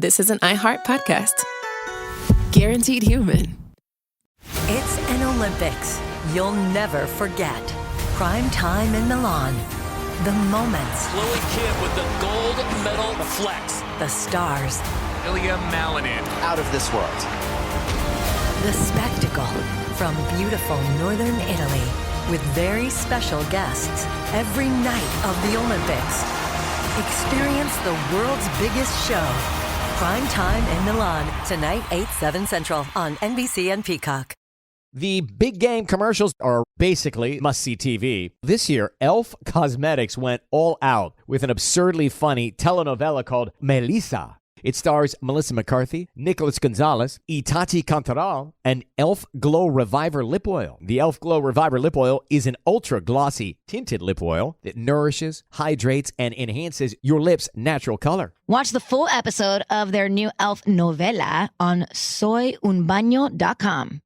this is an iHeart podcast. Guaranteed human. It's an Olympics you'll never forget. Prime time in Milan. The moments. Chloe Kim with the gold medal flex. The stars. Ilya Malinin. Out of this world. The spectacle from beautiful northern Italy with very special guests every night of the Olympics. Experience the world's biggest show. Prime time in Milan. Tonight, 8/7 Central on NBC and Peacock. The big game commercials are basically must-see TV. This year, Elf Cosmetics went all out with an absurdly funny telenovela called Melissa. It stars Melissa McCarthy, Nicholas Gonzalez, Itati Cantoral, and Elf Glow Reviver Lip Oil. The Elf Glow Reviver Lip Oil is an ultra-glossy tinted lip oil that nourishes, hydrates, and enhances your lips' natural color. Watch the full episode of their new Elf novela on soyunbaño.com.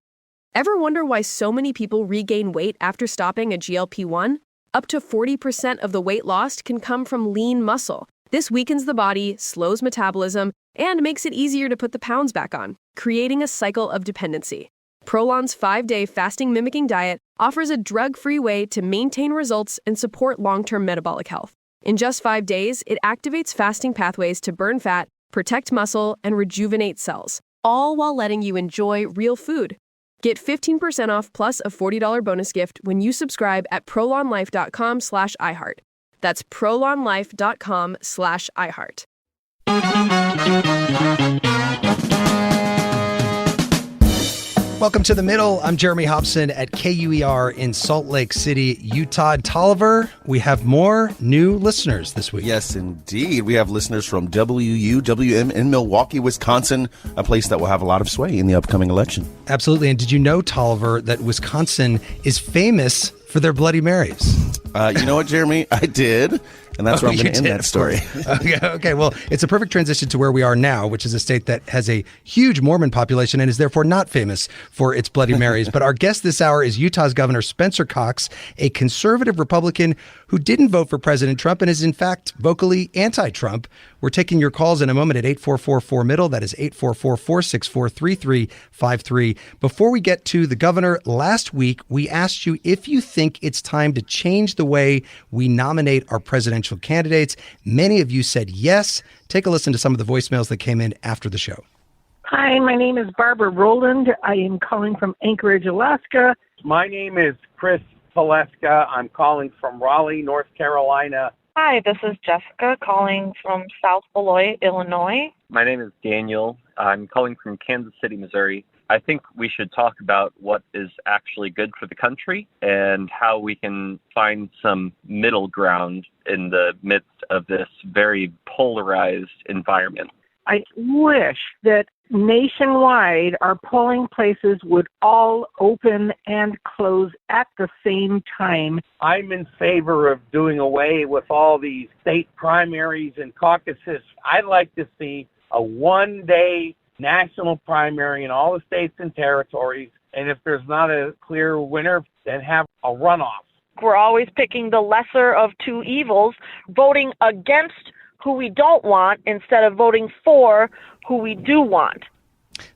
Ever wonder why so many people regain weight after stopping a GLP-1? Up to 40% of the weight lost can come from lean muscle. This weakens the body, slows metabolism, and makes it easier to put the pounds back on, creating a cycle of dependency. Prolon's 5-day fasting-mimicking diet offers a drug-free way to maintain results and support long-term metabolic health. In just 5 days, it activates fasting pathways to burn fat, protect muscle, and rejuvenate cells, all while letting you enjoy real food. Get 15% off plus a $40 bonus gift when you subscribe at prolonlife.com/iHeart. That's prolonlife.com/iHeart. Welcome to The Middle. I'm Jeremy Hobson at KUER in Salt Lake City, Utah. Tolliver, we have more new listeners this week. Yes, indeed. We have listeners from WUWM in Milwaukee, Wisconsin, a place that will have a lot of sway in the upcoming election. Absolutely. And did you know, Tolliver, that Wisconsin is famous for their Bloody Marys? You know what, Jeremy? I did. And that's where I'm going to end that story. Okay, well, it's a perfect transition to where we are now, which is a state that has a huge Mormon population and is therefore not famous for its Bloody Marys. But our guest this hour is Utah's Governor Spencer Cox, a conservative Republican who didn't vote for President Trump and is, in fact, vocally anti-Trump. We're taking your calls in a moment at 844-4MIDDLE. That is 844-464-3353. Before we get to the governor, last week we asked you if you think it's time to change the way we nominate our presidential candidates. Many of you said yes. Take a listen to some of the voicemails that came in after the show. Hi, my name is Barbara Rowland. I am calling from Anchorage, Alaska. My name is Chris Valeska. I'm calling from Raleigh, North Carolina. Hi, this is Jessica calling from South Beloit, Illinois. My name is Daniel. I'm calling from Kansas City, Missouri. I think we should talk about what is actually good for the country and how we can find some middle ground in the midst of this very polarized environment. I wish that nationwide our polling places would all open and close at the same time. I'm in favor of doing away with all these state primaries and caucuses. I'd like to see a one-day national primary in all the states and territories, and if there's not a clear winner, then have a runoff. We're always picking the lesser of two evils, voting against who we don't want instead of voting for who we do want.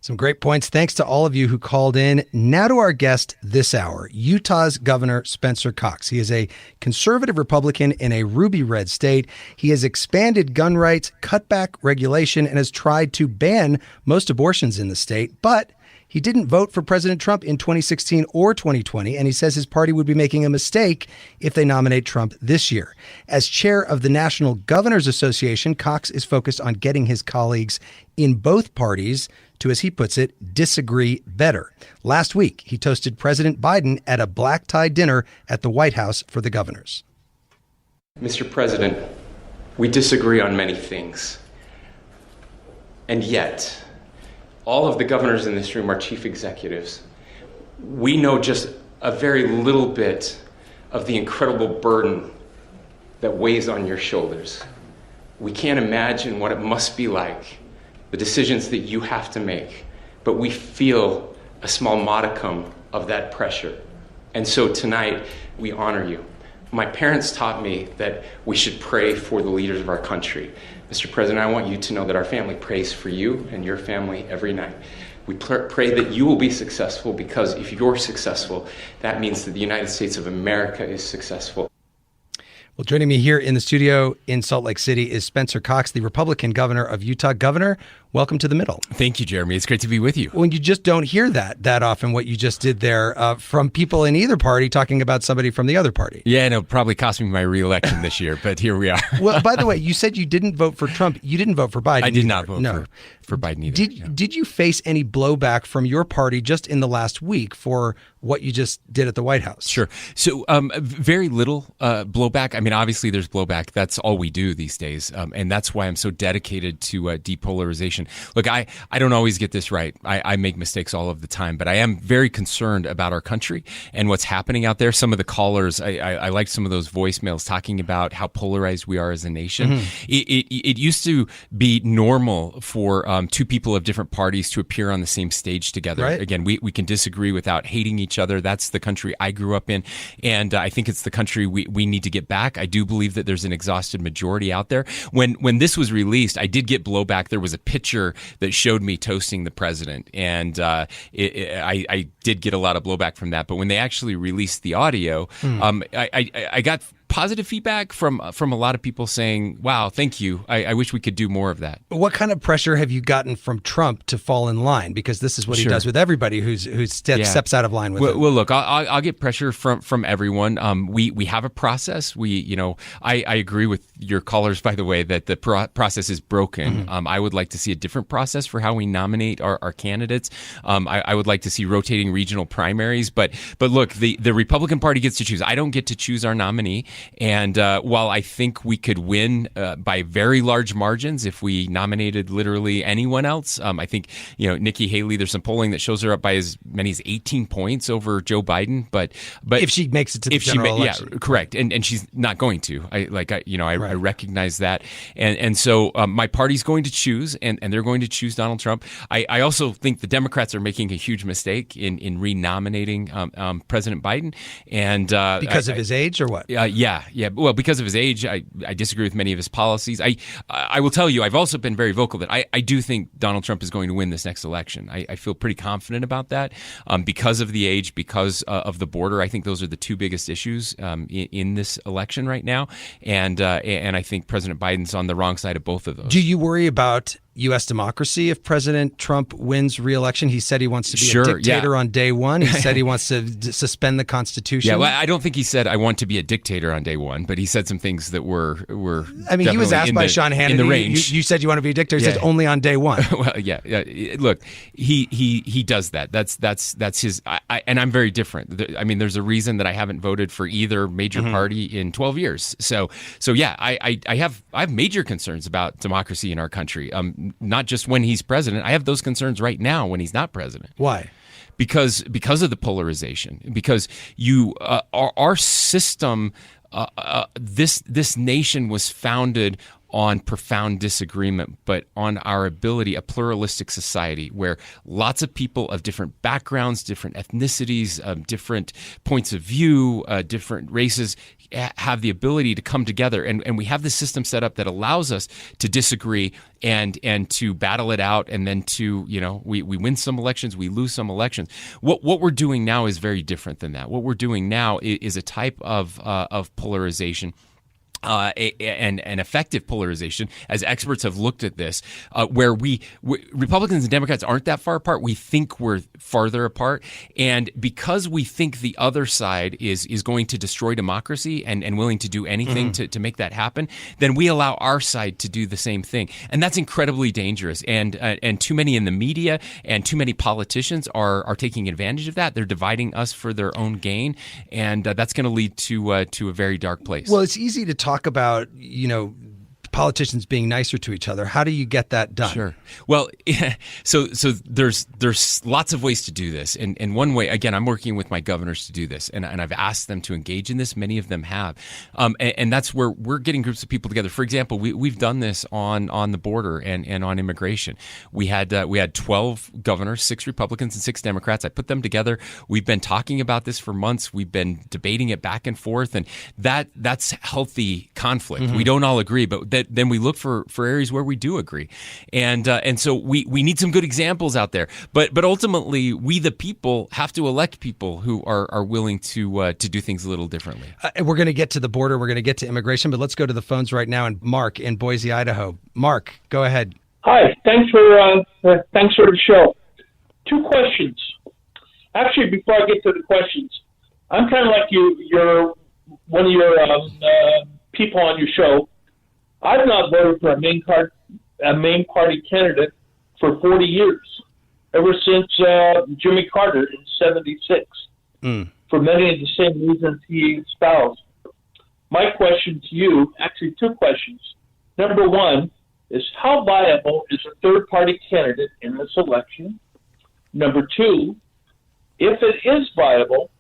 Some great points. Thanks to all of you who called in. Now to our guest this hour, Utah's Governor Spencer Cox. He is a conservative Republican in a ruby red state. He has expanded gun rights, cut back regulation, and has tried to ban most abortions in the state. But he didn't vote for President Trump in 2016 or 2020, and he says his party would be making a mistake if they nominate Trump this year. As chair of the National Governors Association, Cox is focused on getting his colleagues in both parties to, as he puts it, disagree better. Last week, he toasted President Biden at a black-tie dinner at the White House for the governors. Mr. President, we disagree on many things. And yet, all of the governors in this room are chief executives. We know just a very little bit of the incredible burden that weighs on your shoulders. We can't imagine what it must be like, the decisions that you have to make, but we feel a small modicum of that pressure. And so tonight, we honor you. My parents taught me that we should pray for the leaders of our country, Mr. President, I want you to know that our family prays for you and your family every night. We pray that you will be successful, because if you're successful, that means that the United States of America is successful. Well, joining me here in the studio in Salt Lake City is Spencer Cox, the Republican governor of Utah. Governor, welcome to the middle. Thank you, Jeremy. It's great to be with you. When you just don't hear that often, what you just did there from people in either party talking about somebody from the other party. Yeah, and it'll probably cost me my re-election this year, but here we are. Well, by the way, you said you didn't vote for Trump. You didn't vote for Biden. I did not vote no. for Biden either. Did you face any blowback from your party just in the last week for what you just did at the White House? Sure. So very little blowback. I mean, obviously there's blowback. That's all we do these days. And that's why I'm so dedicated to depolarization. Look, I don't always get this right. I make mistakes all of the time, but I am very concerned about our country and what's happening out there. Some of the callers, I liked some of those voicemails talking about how polarized we are as a nation. Mm-hmm. It used to be normal for two people of different parties to appear on the same stage together. Right. Again, we can disagree without hating each other. That's the country I grew up in. And I think it's the country we need to get back. I do believe that there's an exhausted majority out there. When this was released, I did get blowback. There was a picture that showed me toasting the president. And I did get a lot of blowback from that. But when they actually released the audio, I got positive feedback from a lot of people saying, wow, thank you. I wish we could do more of that. What kind of pressure have you gotten from Trump to fall in line? Because this is what he does with everybody who steps out of line with him. Well, look, I'll get pressure from everyone. We have a process. I agree with your callers, by the way, that the process is broken. Mm-hmm. I would like to see a different process for how we nominate our candidates. I would like to see rotating regional primaries. But look, the Republican Party gets to choose. I don't get to choose our nominee. And while I think we could win by very large margins if we nominated literally anyone else, I think Nikki Haley. There's some polling that shows her up by as many as 18 points over Joe Biden. But if she makes it to the general election, yeah, correct. And she's not going to. I recognize that. And so my party's going to choose, and they're going to choose Donald Trump. I also think the Democrats are making a huge mistake in renominating President Biden, and because of his age or what? Yeah. Well, because of his age, I disagree with many of his policies. I will tell you, I've also been very vocal that I do think Donald Trump is going to win this next election. I feel pretty confident about that because of the age, because of the border. I think those are the two biggest issues in this election right now, and I think President Biden's on the wrong side of both of those. Do you worry about U.S. democracy if President Trump wins re-election? He said he wants to be a dictator on day one. He said he wants to suspend the Constitution. Yeah, well, I don't think he said I want to be a dictator on day one, but he said some things that were. I mean, he was asked by Sean Hannity. In the range. You said you want to be a dictator. He said only on day one. Well, yeah. Look, he does that. That's his. And I'm very different. I mean, there's a reason that I haven't voted for either major party in 12 years. So yeah, I have major concerns about democracy in our country. Not just when he's president. I have those concerns right now when he's not president. Why? Because of the polarization. Because our system, this nation was founded on profound disagreement, but on our ability, a pluralistic society where lots of people of different backgrounds, different ethnicities, different points of view, different races have the ability to come together. And we have this system set up that allows us to disagree and to battle it out. And then we win some elections, we lose some elections. What we're doing now is very different than that. What we're doing now is a type of polarization. And effective polarization, as experts have looked at this, where Republicans and Democrats aren't that far apart. We think we're farther apart. And because we think the other side is going to destroy democracy and willing to do anything to make that happen, then we allow our side to do the same thing. And that's incredibly dangerous. And too many in the media and too many politicians are taking advantage of that. They're dividing us for their own gain. And that's going to lead to a very dark place. Well, it's easy to talk about, politicians being nicer to each other. How do you get that done? Sure. Well, so there's lots of ways to do this. And one way, again, I'm working with my governors to do this, and I've asked them to engage in this. Many of them have. And that's where we're getting groups of people together. For example, we've done this on the border and on immigration. We had 12 governors, 6 Republicans and 6 Democrats. I put them together. We've been talking about this for months. We've been debating it back and forth, and that's healthy conflict. We don't all agree, but then we look for areas where we do agree. And so we need some good examples out there. But ultimately, we the people have to elect people who are willing to do things a little differently. We're going to get to the border. We're going to get to immigration, but let's go to the phones right now. And Mark in Boise, Idaho. Mark, go ahead. Hi. Thanks for the show. 2 questions. Actually, before I get to the questions, I'm kind of like you're one of your people on your show. I've not voted for a main party candidate for 40 years, ever since Jimmy Carter in '76, for many of the same reasons he espoused. My question to you, actually 2 questions. Number 1 is, how viable is a third-party candidate in this election? Number 2, if it is viable,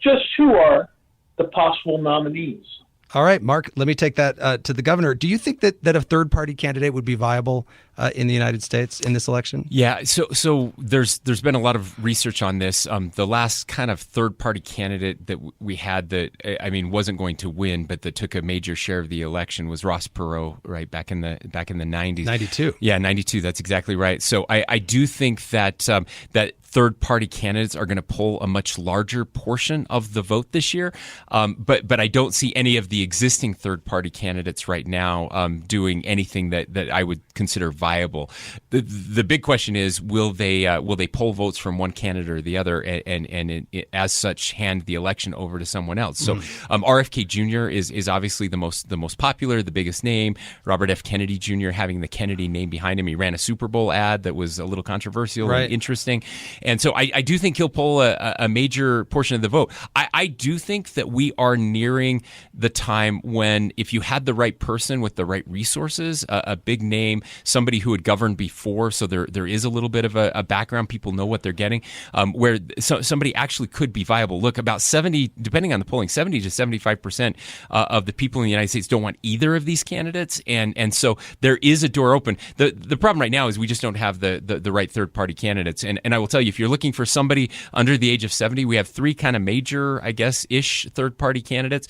just who are the possible nominees? All right, Mark, let me take that to the governor. Do you think that a third-party candidate would be viable in the United States in this election? Yeah, so there's been a lot of research on this. The last kind of third-party candidate that we had that, I mean, wasn't going to win, but that took a major share of the election was Ross Perot, right, back in the 90s. 92. Yeah, 92, that's exactly right. So I do think that that third-party candidates are going to pull a much larger portion of the vote this year. But I don't see any of the existing third-party candidates right now doing anything that I would consider viable. The big question is, will they pull votes from one candidate or the other, and as such hand the election over to someone else? So RFK Jr. is obviously the most popular, the biggest name. Robert F. Kennedy Jr. having the Kennedy name behind him. He ran a Super Bowl ad that was a little controversial and interesting. And so I do think he'll pull a major portion of the vote. I do think that we are nearing the time when, if you had the right person with the right resources, a big name, somebody who had governed before, so there is a little bit of a background, people know what they're getting, where somebody actually could be viable. Look, about 70, depending on the polling, 70 to 75% of the people in the United States don't want either of these candidates, and so there is a door open. The problem right now is we just don't have the right third-party candidates, and I will tell you, if you're looking for somebody under the age of 70, we have 3 kind of major, I guess, ish third-party candidates.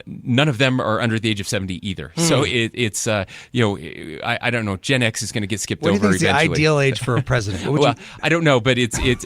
None of them are under the age of 70 either. So it's I don't know. Gen X is going to get skipped over eventually. What do you think is the ideal age for a president? Well, I don't know, but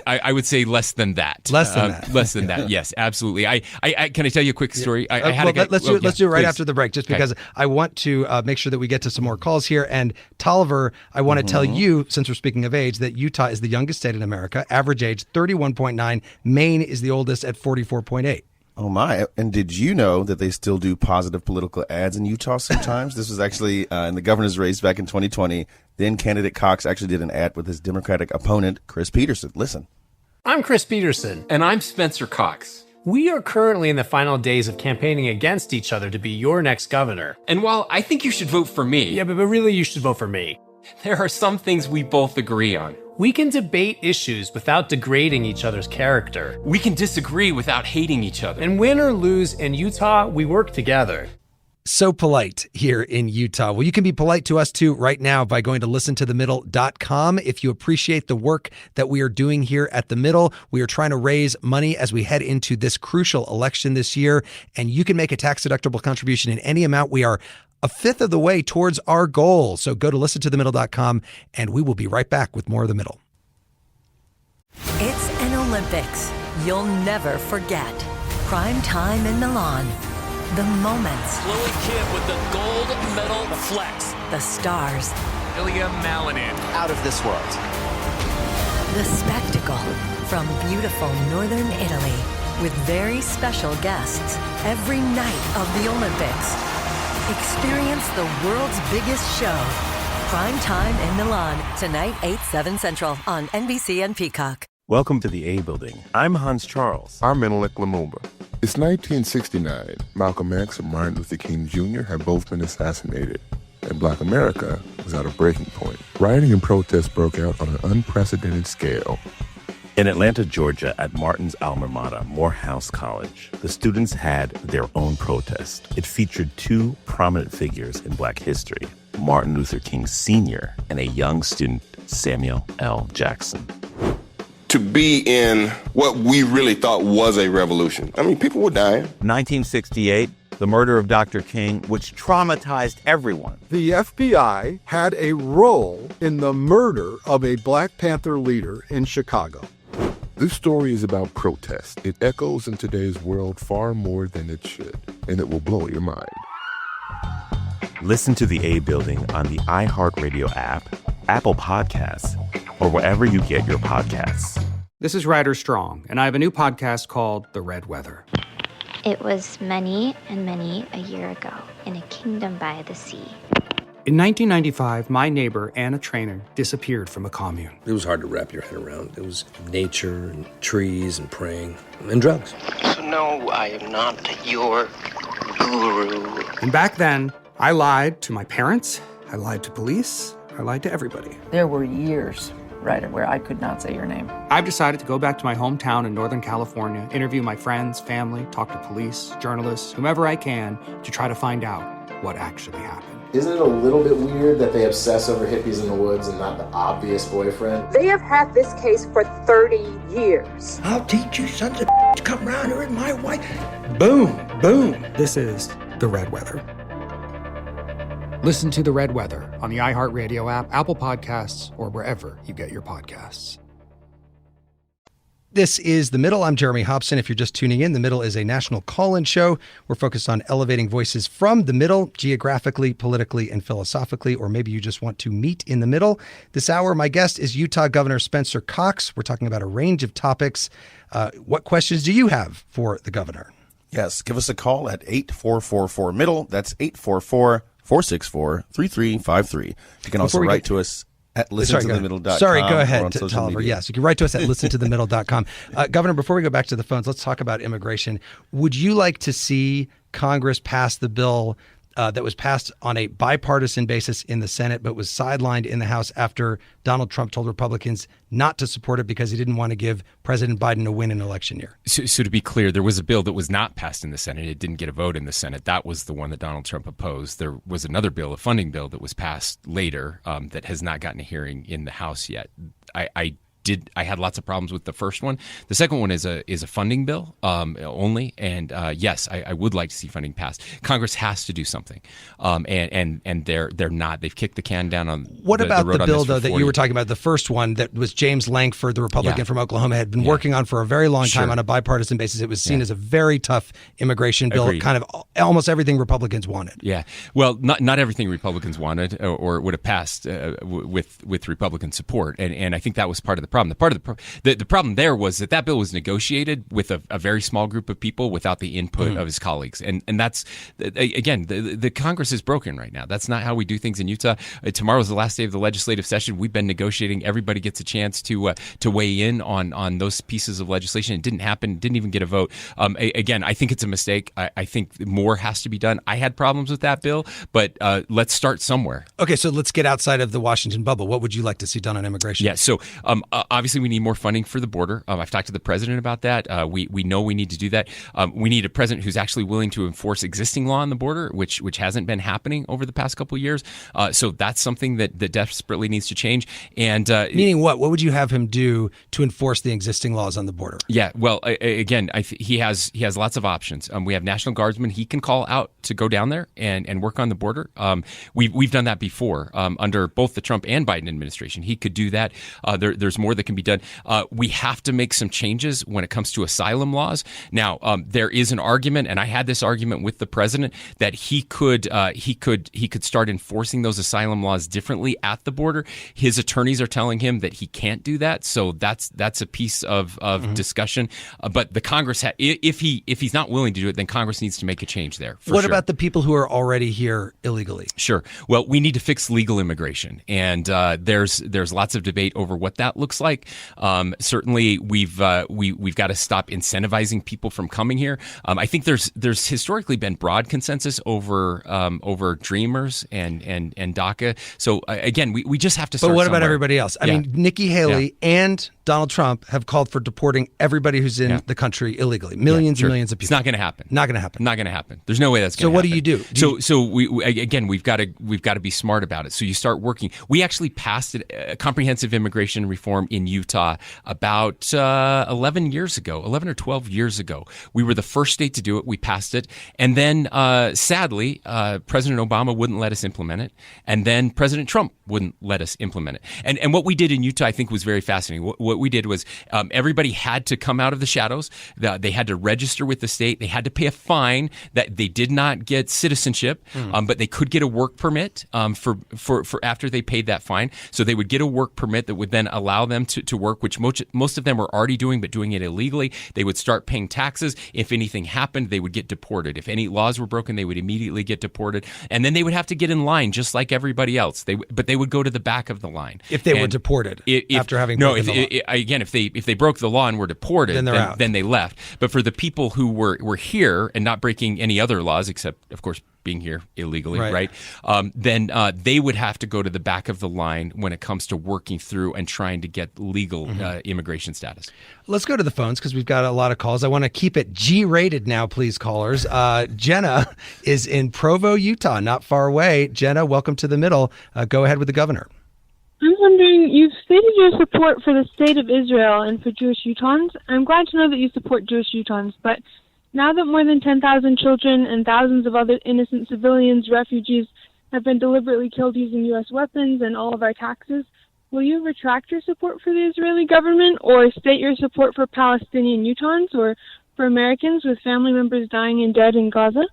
I would say less than that. Less than that. Less than that. Yes, absolutely. Can I tell you a quick story? Let's do it right after the break, just because I want to make sure that we get to some more calls here. And Tolliver, I want to tell you, since we're speaking of age, that Utah is the youngest state in America. Average age 31.9. Maine is the oldest at 44.8. Oh my! And did you know that they still do positive political ads in Utah sometimes? This was actually in the governor's race back in 2020. Then candidate Cox actually did an ad with his Democratic opponent, Chris Peterson. Listen. I'm Chris Peterson. And I'm Spencer Cox. We are currently in the final days of campaigning against each other to be your next governor. And while I think you should vote for me... Yeah, but really you should vote for me. There are some things we both agree on. We can debate issues without degrading each other's character. We can disagree without hating each other. And win or lose in Utah, we work together. So polite here in Utah. Well, you can be polite to us too right now by going to listentothemiddle.com. If you appreciate the work that we are doing here at The Middle, we are trying to raise money as we head into this crucial election this year. And you can make a tax-deductible contribution in any amount. We are a fifth of the way towards our goal. So go to listentothemiddle.com and we will be right back with more of The Middle. It's an Olympics you'll never forget. Prime time in Milan. The moments. Chloe Kim with the gold medal flex. The stars. Ilya Malinin. Out of this world. The spectacle from beautiful northern Italy with very special guests every night of the Olympics. Experience the world's biggest show. Prime time in Milan. Tonight, 8/7 Central on NBC and Peacock. Welcome to the A Building. I'm Hans Charles. I'm Menelik Lumumba. It's 1969. Malcolm X and Martin Luther King Jr. had both been assassinated, and Black America was at a breaking point. Rioting and protests broke out on an unprecedented scale. In Atlanta, Georgia, at Martin's alma mater, Morehouse College, the students had their own protest. It featured 2 prominent figures in Black history, Martin Luther King Sr. and a young student, Samuel L. Jackson. To be in what we really thought was a revolution. I mean, people were dying. 1968, the murder of Dr. King, which traumatized everyone. The FBI had a role in the murder of a Black Panther leader in Chicago. This story is about protest. It echoes in today's world far more than it should, and it will blow your mind. Listen to The A Building on the iHeartRadio app, Apple Podcasts, or wherever you get your podcasts. This is Ryder Strong, and I have a new podcast called The Red Weather. It was many and many a year ago in a kingdom by the sea. In 1995, my neighbor, Anna Trainer, disappeared from a commune. It was hard to wrap your head around. It was nature and trees and praying and drugs. So no, I am not your guru. And back then, I lied to my parents, I lied to police, I lied to everybody. There were years, Ryder, where I could not say your name. I've decided to go back to my hometown in Northern California, interview my friends, family, talk to police, journalists, whomever I can, to try to find out what actually happened. Isn't it a little bit weird that they obsess over hippies in the woods and not the obvious boyfriend? They have had this case for 30 years. I'll teach you sons of to come around here and my wife. Boom, boom. This is The Red Weather. Listen to The Red Weather on the iHeartRadio app, Apple Podcasts, or wherever you get your podcasts. This is The Middle. I'm Jeremy Hobson. If you're just tuning in, The Middle is a national call-in show. We're focused on elevating voices from the middle, geographically, politically, and philosophically, or maybe you just want to meet in the middle. This hour, my guest is Utah Governor Spencer Cox. We're talking about a range of topics. What questions do you have for the governor? Yes, give us a call at 8444-MIDDLE. That's 844-464-3353. You can also write to us at listentothemiddle.com. Sorry, go ahead, Tolliver. Yes, you can write to us at listentothemiddle.com. Governor, before we go back to the phones, let's talk about immigration. Would you like to see Congress pass the bill that was passed on a bipartisan basis in the Senate, but was sidelined in the House after Donald Trump told Republicans not to support it because he didn't want to give President Biden a win in election year? So to be clear, there was a bill that was not passed in the Senate. It didn't get a vote in the Senate. That was the one that Donald Trump opposed. There was another bill, a funding bill, that was passed later that has not gotten a hearing in the House yet. I had lots of problems with the first one. The second one is a funding bill only, and yes, I would like to see funding passed. Congress has to do something, and they're not. They've kicked the can down on. What about the bill though that you were talking about? The first one that was James Lankford, the Republican from Oklahoma, had been working on for a very long time on a bipartisan basis. It was seen as a very tough immigration bill, Agreed. kind of almost everything Republicans wanted. Yeah, well, not everything Republicans wanted, or would have passed with Republican support, and I think that was part of the problem. The problem there was that bill was negotiated with a very small group of people without the input of his colleagues, and that's again the Congress is broken right now. That's not how we do things in Utah. Tomorrow's the last day of the legislative session. We've been negotiating. Everybody gets a chance to weigh in on those pieces of legislation. It didn't happen. Didn't even get a vote. Again, I think it's a mistake. I think more has to be done. I had problems with that bill, but let's start somewhere. Okay, so let's get outside of the Washington bubble. What would you like to see done on immigration? Yeah, so obviously we need more funding for the border. I've talked to the president about that. We know we need to do that. We need a president who's actually willing to enforce existing law on the border, which hasn't been happening over the past couple of years. So that's something that desperately needs to change. And meaning what? What would you have him do to enforce the existing laws on the border? Yeah, well, again, he has lots of options. We have National Guardsmen he can call out to go down there and work on the border. We've done that before under both the Trump and Biden administration. He could do that. There's more that can be done. We have to make some changes when it comes to asylum laws. Now, there is an argument, and I had this argument with the president, that he could start enforcing those asylum laws differently at the border. His attorneys are telling him that he can't do that, so that's a piece of discussion. But the Congress, if he's not willing to do it, then Congress needs to make a change there. What about the people who are already here illegally? Sure. Well, we need to fix legal immigration, and there's lots of debate over what that looks like. Certainly, we've got to stop incentivizing people from coming here. I think there's historically been broad consensus over Dreamers and DACA. So again, we just have to start. But what somewhere. about everybody else? I mean, Nikki Haley and Donald Trump have called for deporting everybody who's in the country illegally. Millions and millions of people. It's not going to happen. Not going to happen. Not going to happen. There's no way that's going to happen. So what do you do? So we've got to be smart about it. So you start working. We actually passed a comprehensive immigration reform in Utah about 11 or 12 years ago. We were the first state to do it. We passed it. And then, sadly, President Obama wouldn't let us implement it. And then President Trump wouldn't let us implement it. And what we did in Utah, I think, was very fascinating. What we did was everybody had to come out of the shadows. They had to register with the state. They had to pay a fine. That they did not get citizenship, but they could get a work permit for after they paid that fine. So they would get a work permit that would then allow them to work, which most of them were already doing, but doing it illegally. They would start paying taxes. If anything happened, they would get deported. If any laws were broken, they would immediately get deported. And then they would have to get in line just like everybody else. But they would go to the back of the line. If they were deported after having broken the law. Again, if they broke the law and were deported, then they left. But for the people who were here and not breaking any other laws, except, of course, being here illegally, right? Then they would have to go to the back of the line when it comes to working through and trying to get legal immigration status. Let's go to the phones because we've got a lot of calls. I want to keep it G-rated now, please, callers. Jenna is in Provo, Utah, not far away. Jenna, welcome to the middle. Go ahead with the governor. I'm wondering, you've stated your support for the state of Israel and for Jewish Utahns. I'm glad to know that you support Jewish Utahns, but now that more than 10,000 children and thousands of other innocent civilians, refugees, have been deliberately killed using U.S. weapons and all of our taxes, will you retract your support for the Israeli government or state your support for Palestinian Utahns or for Americans with family members dying and dead in Gaza?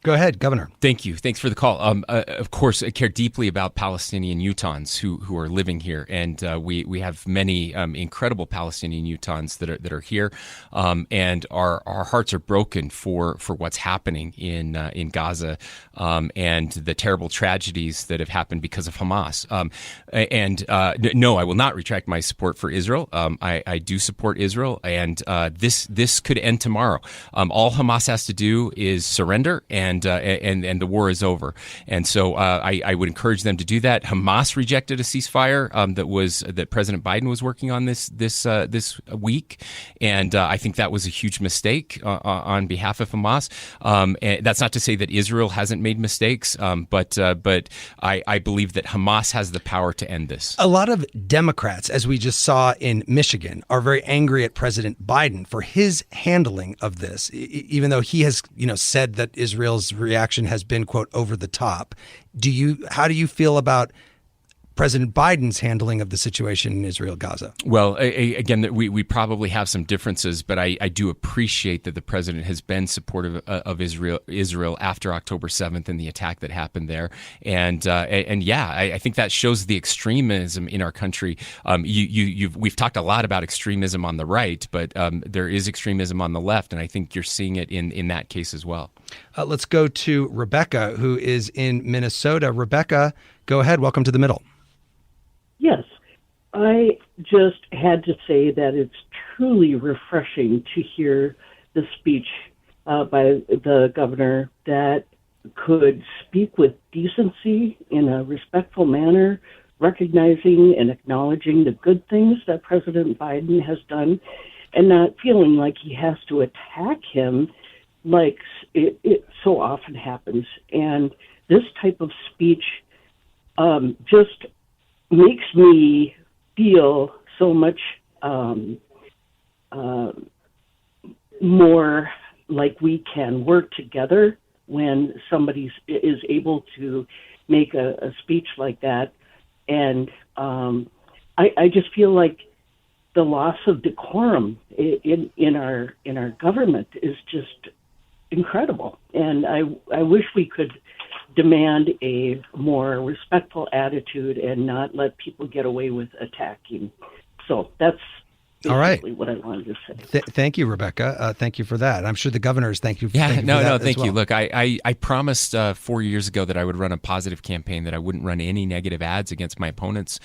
Go ahead, Governor. Thank you. Thanks for the call. Of course, I care deeply about Palestinian Utahns who are living here, and we have many incredible Palestinian Utahns that are here, and our hearts are broken for what's happening in Gaza and the terrible tragedies that have happened because of Hamas. No, I will not retract my support for Israel. I do support Israel, and this could end tomorrow. All Hamas has to do is surrender, and the war is over. And so I would encourage them to do that. Hamas rejected a ceasefire that President Biden was working on this week, and I think that was a huge mistake on behalf of Hamas. And that's not to say that Israel hasn't made mistakes, but I believe that Hamas has the power to end this. A lot of Democrats, as we just saw in Michigan, are very angry at President Biden for his handling of this, even though he has said that Israel's reaction has been, quote, over the top. How do you feel about President Biden's handling of the situation in Israel, Gaza? Well, again, we probably have some differences, but I do appreciate that the president has been supportive of Israel after October 7th and the attack that happened there. And I think that shows the extremism in our country. We've talked a lot about extremism on the right, but there is extremism on the left, and I think you're seeing it in that case as well. Let's go to Rebecca, who is in Minnesota. Rebecca, go ahead. Welcome to the middle. Yes, I just had to say that it's truly refreshing to hear the speech by the governor that could speak with decency in a respectful manner, recognizing and acknowledging the good things that President Biden has done and not feeling like he has to attack him like it so often happens. And this type of speech just makes me feel so much more like we can work together when somebody is able to make a speech like that. And I just feel like the loss of decorum in our government is just incredible. And I wish we could demand a more respectful attitude and not let people get away with attacking. So that's basically what I wanted to say. Thank you, Rebecca. Thank you for that. I'm sure the governors thank you. Thank you. Look, I promised 4 years ago that I would run a positive campaign, that I wouldn't run any negative ads against my opponents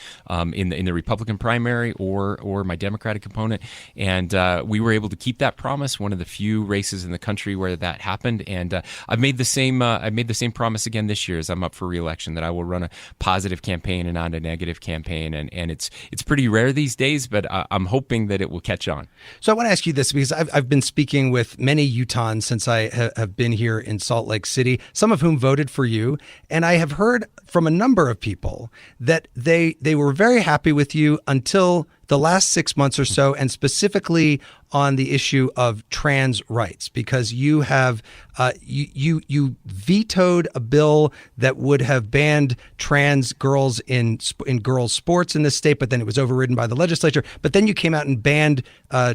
in the Republican primary or my Democratic opponent, and we were able to keep that promise. One of the few races in the country where that happened, and I've made the same. I made the same promise again this year as I'm up for re-election, that I will run a positive campaign and not a negative campaign, and it's pretty rare these days, but I'm hoping that it will catch on. So I want to ask you this, because I've been speaking with many Utahns since I have been here in Salt Lake City, some of whom voted for you. And I have heard from a number of people that they were very happy with you until the last 6 months or so, and specifically on the issue of trans rights, because you have you vetoed a bill that would have banned trans girls in girls' sports in this state, but then it was overridden by the legislature. But then you came out and banned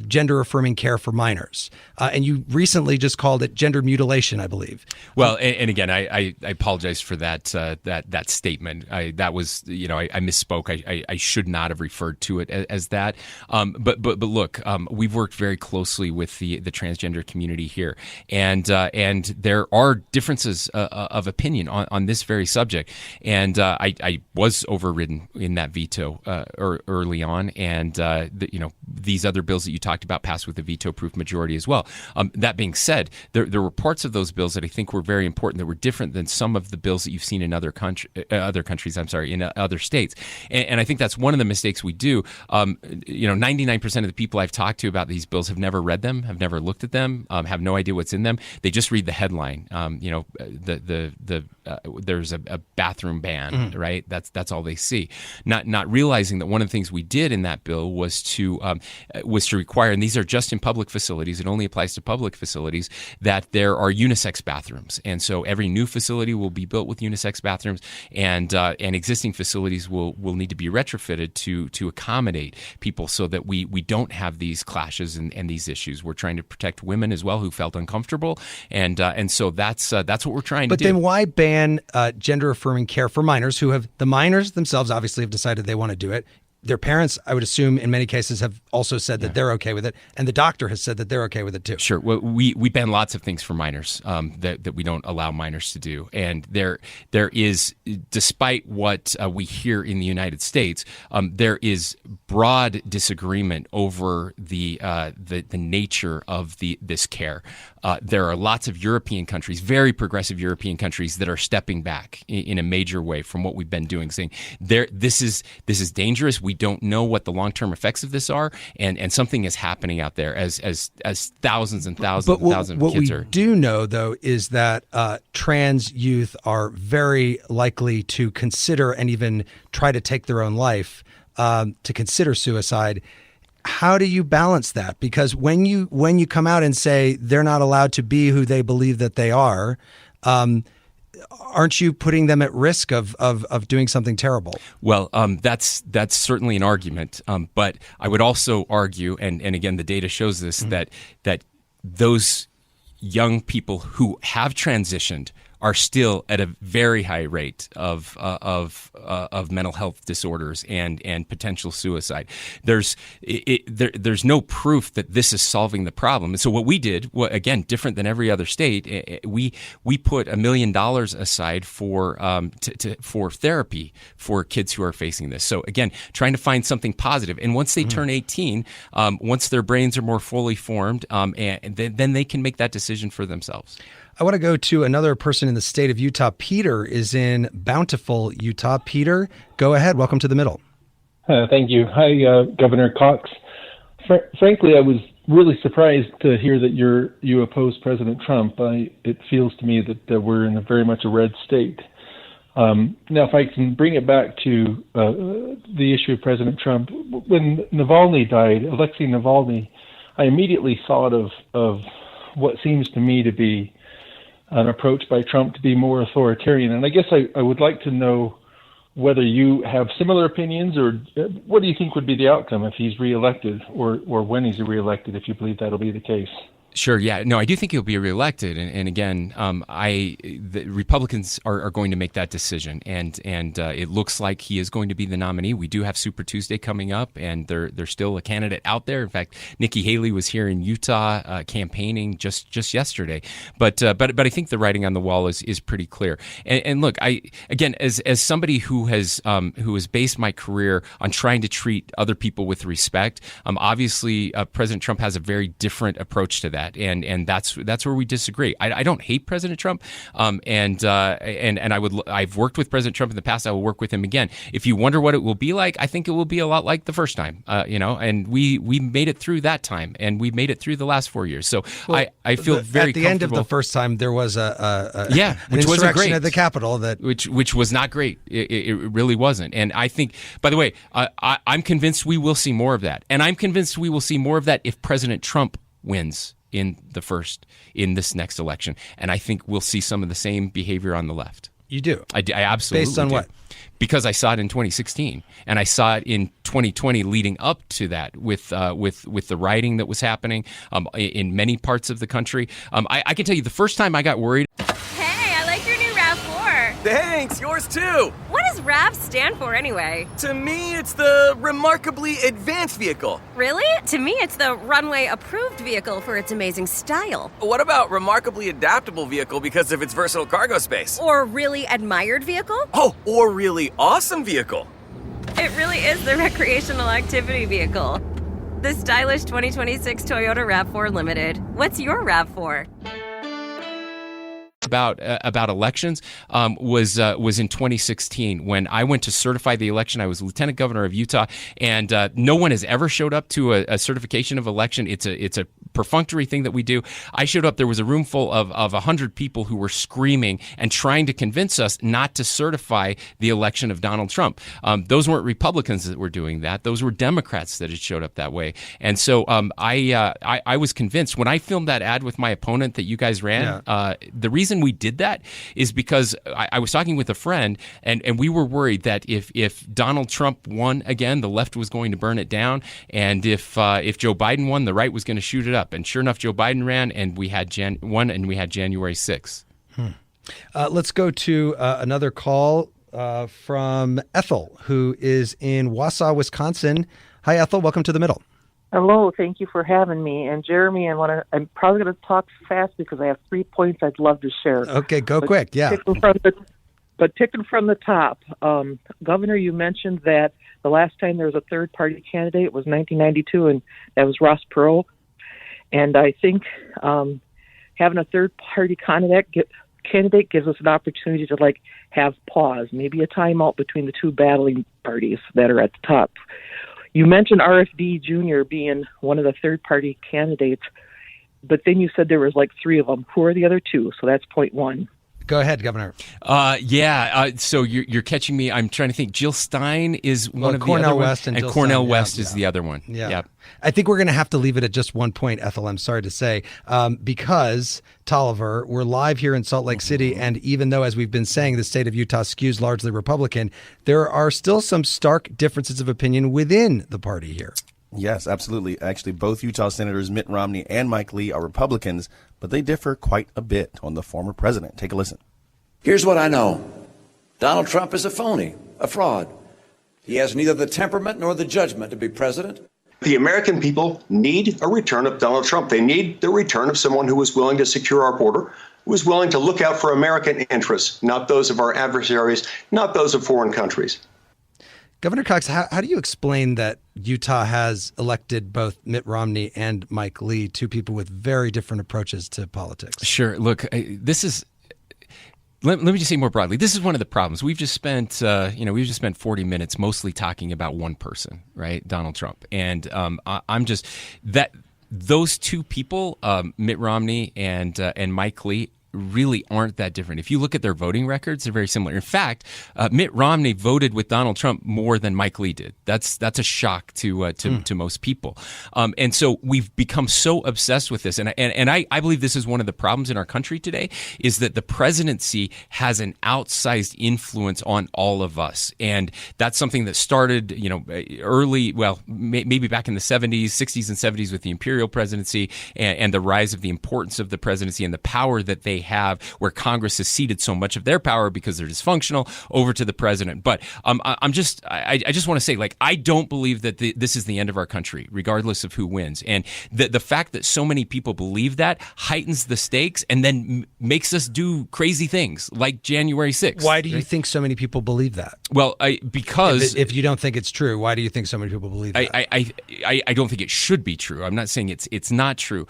gender affirming care for minors, and you recently just called it gender mutilation, I believe. Well, and again, I apologize for that that statement. I misspoke. I should not have referred to it as that. But look, we've worked very closely with the transgender community here, and there are differences of opinion on this very subject. And I was overridden in that veto early on, and these other bills that you talked about passed with a veto-proof majority as well. That being said, there were parts of those bills that I think were very important that were different than some of the bills that you've seen in other countries. In other states, and I think that's one of the mistakes we do. 99% of the people I've talked to about these bills have never read them, have never looked at them, have no idea what's in them. They just read the headline. There's a bathroom ban, right? That's all they see. Not realizing that one of the things we did in that bill was to require, and these are just in public facilities, it only applies to public facilities, that there are unisex bathrooms. And so every new facility will be built with unisex bathrooms, and existing facilities will need to be retrofitted to accommodate people so that we don't have these clashes and these issues. We're trying to protect women as well who felt uncomfortable, and so that's what we're trying to do. But then why ban gender affirming care for minors the minors themselves obviously have decided they want to do it. Their parents, I would assume, in many cases have also said that they're okay with it, and the doctor has said that they're okay with it too. Sure. Well, we ban lots of things for minors that we don't allow minors to do, and there is, despite what we hear in the United States, there is broad disagreement over the nature of this care. There are lots of European countries, very progressive European countries, that are stepping back in a major way from what we've been doing, saying this is dangerous. We don't know what the long-term effects of this are, and something is happening out there as thousands and thousands and thousands of kids are. What we do know, though, is that trans youth are very likely to consider and even try to take their own life, to consider suicide. How do you balance that? Because when you come out and say they're not allowed to be who they believe that they are, aren't you putting them at risk of doing something terrible? Well, that's certainly an argument. But I would also argue, and again, the data shows this, that those young people who have transitioned are still at a very high rate of mental health disorders and potential suicide. There's no proof that this is solving the problem. And so what we did, again, different than every other state, we put $1 million aside for therapy for kids who are facing this. So again, trying to find something positive. And once they turn 18, once their brains are more fully formed, and then they can make that decision for themselves. I want to go to another person in the state of Utah. Peter is in Bountiful, Utah. Peter, go ahead. Welcome to The Middle. Thank you. Hi, Governor Cox. Frankly, I was really surprised to hear that you oppose President Trump. It feels to me that we're in very much a red state. Now, if I can bring it back to the issue of President Trump, when Navalny died, Alexei Navalny, I immediately thought of what seems to me to be an approach by Trump to be more authoritarian. And I guess I would like to know whether you have similar opinions, or what do you think would be the outcome if he's reelected, or when he's reelected, if you believe that'll be the case? Sure. Yeah. No, I do think he'll be reelected, and again, the Republicans are going to make that decision, and it looks like he is going to be the nominee. We do have Super Tuesday coming up, and there's still a candidate out there. In fact, Nikki Haley was here in Utah campaigning just yesterday. But I think the writing on the wall is pretty clear. And look, as somebody who has based my career on trying to treat other people with respect, obviously President Trump has a very different approach to that. that, and that's where we disagree. I don't hate President Trump, and I've worked with President Trump in the past. I will work with him again. If you wonder what it will be like, I think it will be a lot like the first time. And we made it through that time, and we made it through the last 4 years. So I feel very at the end of the first time there was an which wasn't great at the Capitol which was not great. It really wasn't. And I think, by the way, I'm convinced we will see more of that, and I'm convinced we will see more of that if President Trump wins in this next election. And I think we'll see some of the same behavior on the left. You do? I absolutely Based on do. what? Because I saw it in 2016, and I saw it in 2020 leading up to that with the rioting that was happening in many parts of the country. I can tell you the first time I got worried. Hey, I like your new RAV4. Thanks, yours too. What does RAV stand for anyway? To me, it's the Remarkably Advanced Vehicle. Really? To me, it's the Runway Approved Vehicle for its amazing style. What about Remarkably Adaptable Vehicle because of its versatile cargo space? Or Really Admired Vehicle? Oh, or Really Awesome Vehicle. It really is the recreational activity vehicle. The stylish 2026 Toyota RAV4 Limited. What's your RAV4? About elections was in 2016 when I went to certify the election. I was lieutenant governor of Utah, and no one has ever showed up to a certification of election. It's a perfunctory thing that we do. I showed up. There was a room full of 100 people who were screaming and trying to convince us not to certify the election of Donald Trump. Those weren't Republicans that were doing that. Those were Democrats that had showed up that way. And so I was convinced when I filmed that ad with my opponent that you guys ran. The reason we did that is because I was talking with a friend, and we were worried that if Donald Trump won again, the left was going to burn it down, and if Joe Biden won, the right was going to shoot it up. And sure enough, Joe Biden ran, and we had we had January 6th. Let's go to another call from Ethel, who is in Wausau, Wisconsin. Hi, Ethel. Welcome to The Middle. Hello, thank you for having me. And Jeremy, I'm probably going to talk fast because I have 3 points I'd love to share. Okay, go quick, yeah. Taking from the top, Governor, you mentioned that the last time there was a third-party candidate was 1992, and that was Ross Perot. And I think having a third-party candidate gives us an opportunity to have pause, maybe a timeout between the two battling parties that are at the top. You mentioned RFD Jr. being one of the third-party candidates, but then you said there was 3 of them. Who are the other 2? So that's point 1. Go ahead, Governor. So you're catching me. I'm trying to think. Jill Stein is one of the Cornel other West ones, and Jill Cornel Stein, West is the other one. Yeah. Yep. I think we're going to have to leave it at just 1 point, Ethel. I'm sorry to say, because Tolliver, we're live here in Salt Lake City, and even though, as we've been saying, the state of Utah skews largely Republican, there are still some stark differences of opinion within the party here. Yes, absolutely. Actually, both Utah Senators Mitt Romney and Mike Lee are Republicans, but they differ quite a bit on the former president. Take a listen. Here's what I know. Donald Trump is a phony, a fraud. He has neither the temperament nor the judgment to be president. The American people need a return of Donald Trump. They need the return of someone who is willing to secure our border, who is willing to look out for American interests, not those of our adversaries, not those of foreign countries. Governor Cox, how do you explain that Utah has elected both Mitt Romney and Mike Lee, 2 people with very different approaches to politics? Sure. Look, this is... Let me just say more broadly. This is one of the problems. We've just spent 40 minutes mostly talking about one person, right? Donald Trump. And I'm just that those 2 people, Mitt Romney and Mike Lee, really aren't that different. If you look at their voting records, they're very similar. In fact, Mitt Romney voted with Donald Trump more than Mike Lee did. That's a shock to most people. And so we've become so obsessed with this. And I believe this is one of the problems in our country today, is that the presidency has an outsized influence on all of us. And that's something that started, early, maybe back in the 70s, 60s and 70s with the imperial presidency and the rise of the importance of the presidency and the power that they have, where Congress has ceded so much of their power because they're dysfunctional over to the president. But I just want to say, like, I don't believe that this is the end of our country, regardless of who wins. And the fact that so many people believe that heightens the stakes and then makes us do crazy things like January 6th. Why do you think so many people believe that? Well, because if you don't think it's true, why do you think so many people believe that? I don't think it should be true. I'm not saying it's not true.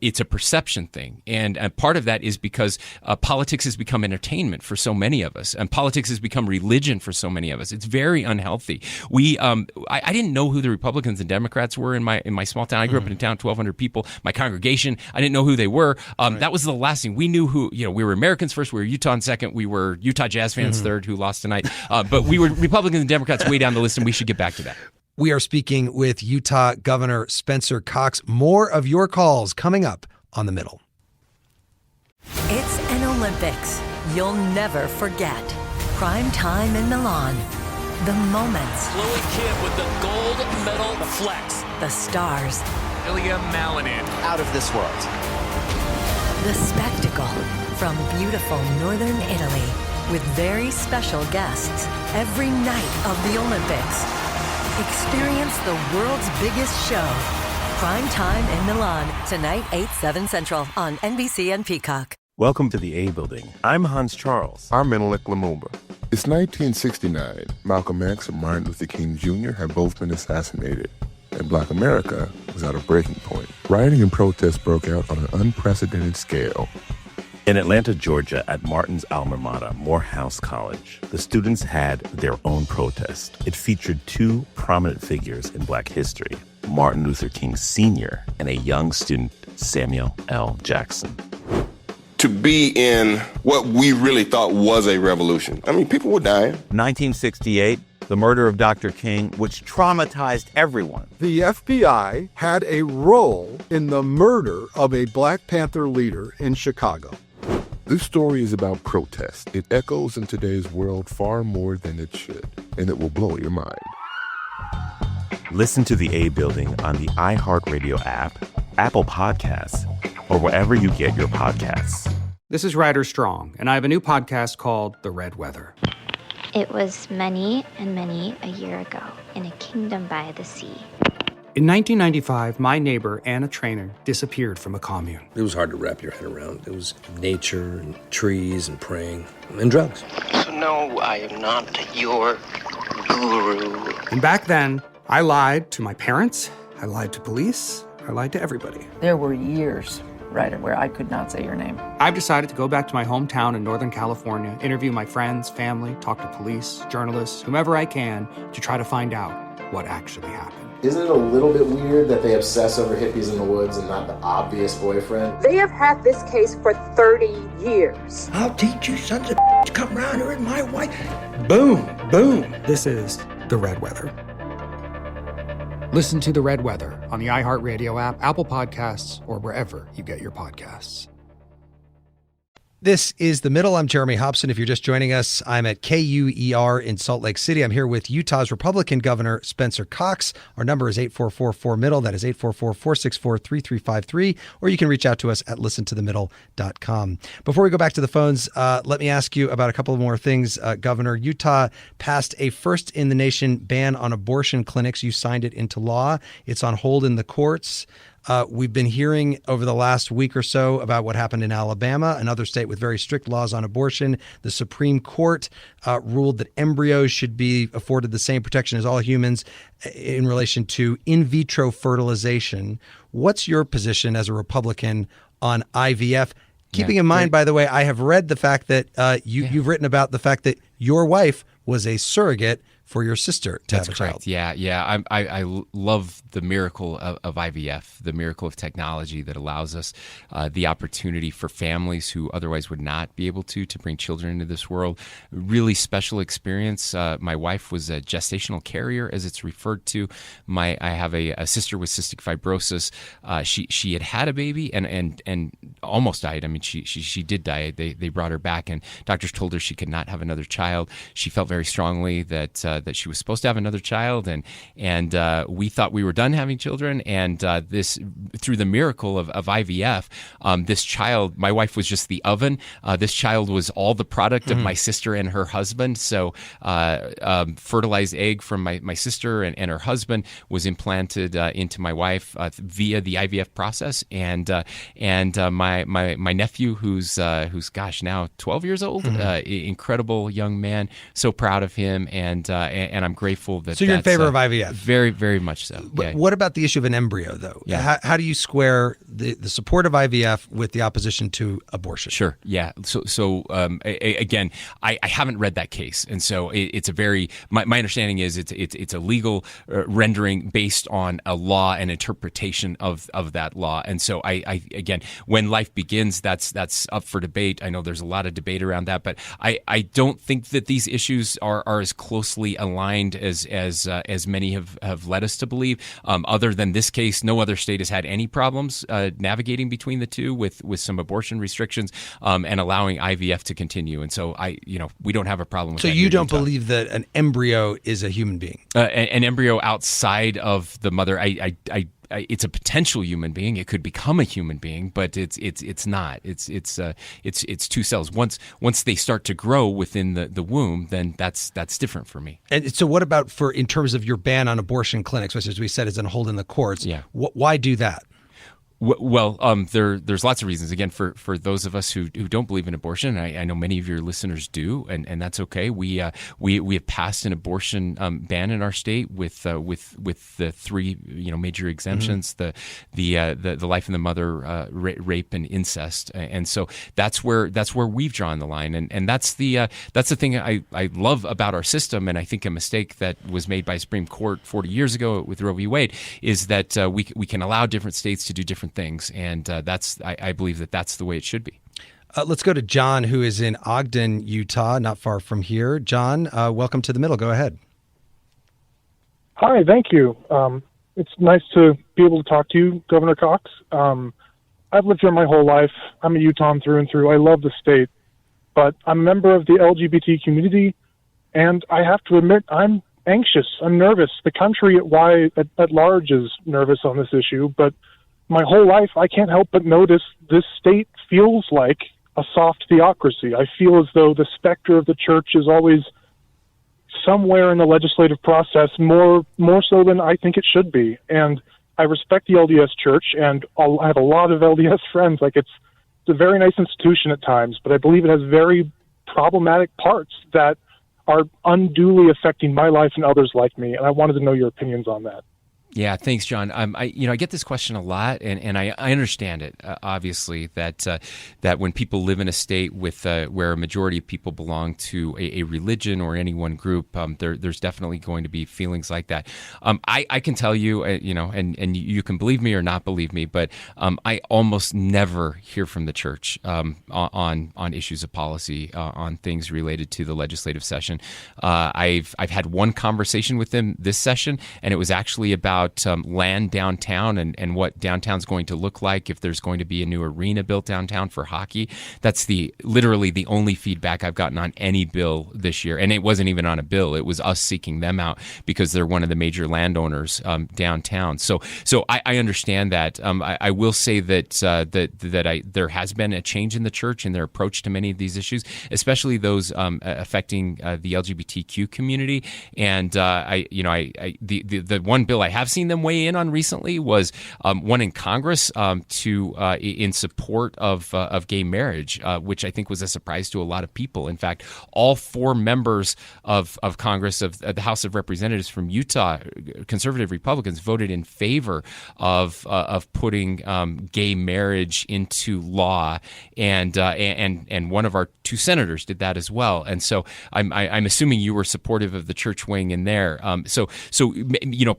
It's a perception thing, and part of that is because politics has become entertainment for so many of us, and politics has become religion for so many of us. It's very unhealthy. I didn't know who the Republicans and Democrats were in my small town. I grew up in a town, 1,200 people. My congregation, I didn't know who they were. That was the last thing. We knew who. We were Americans first. We were Utahns second. We were Utah Jazz fans third, who lost tonight. But we were Republicans and Democrats way down the list, and we should get back to that. We are speaking with Utah Governor Spencer Cox. More of your calls coming up on The Middle. It's an Olympics you'll never forget. Prime time in Milan. The moments. Chloe Kim with the gold medal flex. The stars. Ilya Malinin. Out of this world. The spectacle from beautiful northern Italy with very special guests every night of the Olympics. Experience the world's biggest show. Prime time in Milan, tonight 8/7 Central on NBC and Peacock. Welcome to the A Building. I'm Hans Charles. I'm Menelik Lumumba. It's 1969. Malcolm X and Martin Luther King Jr. had both been assassinated, and Black America was at a breaking point. Rioting and protests broke out on an unprecedented scale. In Atlanta, Georgia, at Martin's alma mater, Morehouse College, the students had their own protest. It featured two prominent figures in Black history, Martin Luther King Sr. and a young student, Samuel L. Jackson. To be in what we really thought was a revolution. I mean, people were dying. 1968, the murder of Dr. King, which traumatized everyone. The FBI had a role in the murder of a Black Panther leader in Chicago. This story is about protest. It echoes in today's world far more than it should, and it will blow your mind. Listen to the A Building on the iHeartRadio app, Apple Podcasts, or wherever you get your podcasts. This is Ryder Strong, and I have a new podcast called The Red Weather. It was many and many a year ago in a kingdom by the sea. In 1995, my neighbor, Anna Trainer, disappeared from a commune. It was hard to wrap your head around. It was nature and trees and praying and drugs. So no, I am not your guru. And back then, I lied to my parents, I lied to police, I lied to everybody. There were years, Ryder, where I could not say your name. I've decided to go back to my hometown in Northern California, interview my friends, family, talk to police, journalists, whomever I can, to try to find out what actually happened. Isn't it a little bit weird that they obsess over hippies in the woods and not the obvious boyfriend? They have had this case for 30 years. I'll teach you sons of bitches, come round here with my wife. Boom, boom. This is The Red Weather. Listen to The Red Weather on the iHeartRadio app, Apple Podcasts, or wherever you get your podcasts. This is The Middle. I'm Jeremy Hobson. If you're just joining us, I'm at KUER in Salt Lake City. I'm here with Utah's Republican Governor Spencer Cox. Our number is 844-4MIDDLE. That is 844-464-3353. Or you can reach out to us at listentothemiddle.com. Before we go back to the phones, let me ask you about a couple of more things. Governor, Utah passed a first-in-the-nation ban on abortion clinics. You signed it into law. It's on hold in the courts. We've been hearing over the last week or so about what happened in Alabama, another state with very strict laws on abortion. The Supreme Court ruled that embryos should be afforded the same protection as all humans in relation to in vitro fertilization. What's your position as a Republican on IVF? Keeping in mind, by the way, I have read the fact that you've written about the fact that your wife was a surrogate for your sister to have a child. Yeah. I love the miracle of IVF, the miracle of technology that allows us the opportunity for families who otherwise would not be able to bring children into this world. Really special experience. My wife was a gestational carrier, as it's referred to. I have a sister with cystic fibrosis. She had a baby and almost died. I mean, she did die. They brought her back, and doctors told her she could not have another child. She felt very strongly that that she was supposed to have another child, and we thought we were done having children. And this, through the miracle of IVF, this child, my wife was just the oven. This child was all the product of my sister and her husband. So fertilized egg from my sister and her husband was implanted into my wife via the IVF process, and my nephew, who's gosh, now 12 years old, incredible young man. So proud of him, and I'm grateful that. So you're in favor of IVF? Very, very much so. But what about the issue of an embryo, though? Yeah. How do you square the support of IVF with the opposition to abortion? Sure. Yeah. So again, I haven't read that case, and so it's a very my understanding is it's a legal rendering based on a law and interpretation of that law. And so I again, when life begins, that's up for debate. I know there's a lot of debate around that, but I don't think that these issues are as closely aligned as many have led us to believe. Other than this case, no other state has had any problems navigating between the two with some abortion restrictions and allowing IVF to continue. And so we don't have a problem with that. So you don't believe that an embryo is a human being? An embryo outside of the mother, it's a potential human being. It could become a human being, but it's not. It's two cells. Once they start to grow within the womb, then that's different for me. And so, what about in terms of your ban on abortion clinics, which, as we said, is on hold in the courts? Yeah. Why do that? Well, there's lots of reasons. Again, for those of us who don't believe in abortion, I know many of your listeners do, and that's okay. We have passed an abortion ban in our state with the three major exemptions: the life in the mother, rape, and incest. And so that's where we've drawn the line, and that's the thing I love about our system, and I think a mistake that was made by Supreme Court 40 years ago with Roe v. Wade is that we can allow different states to do different things, and I believe that's the way it should be. Let's go to John, who is in Ogden, Utah, not far from here. John, welcome to The Middle. Go ahead. Hi, thank you. It's nice to be able to talk to you, Governor Cox. I've lived here my whole life. I'm a Utahn through and through. I love the state, but I'm a member of the LGBT community, and I have to admit I'm anxious. I'm nervous. The country at large is nervous on this issue, but my whole life, I can't help but notice this state feels like a soft theocracy. I feel as though the specter of the church is always somewhere in the legislative process, more so than I think it should be. And I respect the LDS Church, and I have a lot of LDS friends. It's a very nice institution at times, but I believe it has very problematic parts that are unduly affecting my life and others like me. And I wanted to know your opinions on that. Yeah, thanks, John. I get this question a lot, and I understand it. Obviously, that when people live in a state with where a majority of people belong to a religion or any one group, there's definitely going to be feelings like that. I can tell you, and you can believe me or not believe me, but I almost never hear from the church on issues of policy, on things related to the legislative session. I've had one conversation with them this session, and it was actually about land downtown and what downtown's going to look like if there's going to be a new arena built downtown for hockey. That's literally the only feedback I've gotten on any bill this year. And it wasn't even on a bill. It was us seeking them out because they're one of the major landowners downtown. So I understand that. I will say that there has been a change in the church in their approach to many of these issues, especially those affecting the LGBTQ community. And the one bill I have seen them weigh in on recently was one in Congress in support of gay marriage, which I think was a surprise to a lot of people. In fact, all four members of Congress of the House of Representatives from Utah, conservative Republicans, voted in favor of putting gay marriage into law, and one of our two senators did that as well. And so I'm assuming you were supportive of the church weighing in there. So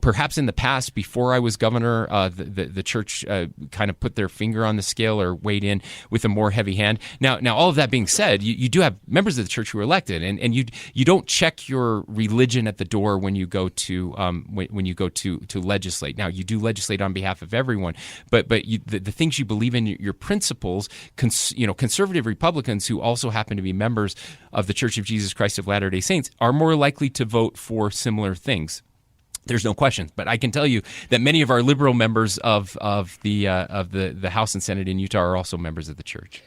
perhaps in the past, before I was governor, the church kind of put their finger on the scale or weighed in with a more heavy hand. Now, all of that being said, you do have members of the church who are elected, and you don't check your religion at the door when you go to when you go to legislate. Now, you do legislate on behalf of everyone, but the things you believe in, your principles, conservative Republicans who also happen to be members of the Church of Jesus Christ of Latter-day Saints are more likely to vote for similar things. There's no question, but I can tell you that many of our liberal members of the House and Senate in Utah are also members of the church.